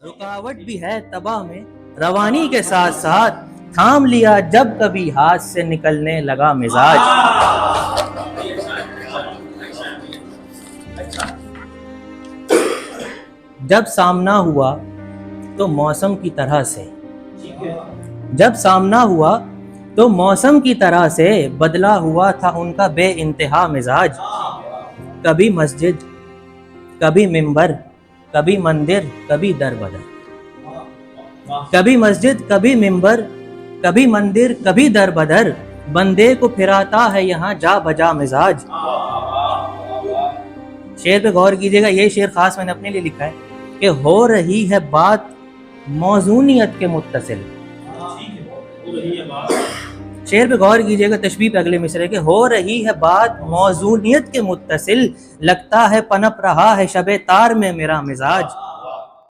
रुकावट भी है तबाह में रवानी के साथ साथ, थाम लिया जब कभी हाथ से निकलने लगा मिजाज। जब सामना हुआ तो मौसम की तरह से, जब सामना हुआ तो मौसम की तरह से बदला हुआ था उनका बेइंतहा मिजाज। कभी मस्जिद, कभी मिंबर, कभी मंदिर, कभी दर बदर, कभी मस्जिद, कभी मिंबर, कभी मंदिर, कभी दर बदर, बंदे को फिराता है यहाँ जा बजा मिजाज। शेर पे गौर कीजिएगा, ये शेर खास मैंने अपने लिए लिखा है कि हो रही है बात मौजूनियत के मुत्तसिल। शेर पे गौर कीजिएगा, तशबीह पे अगले मिसरे के, हो रही है बात मौजूनियत के मुत्तसिल, लगता है पनप रहा है शबे तार में मेरा मिजाज।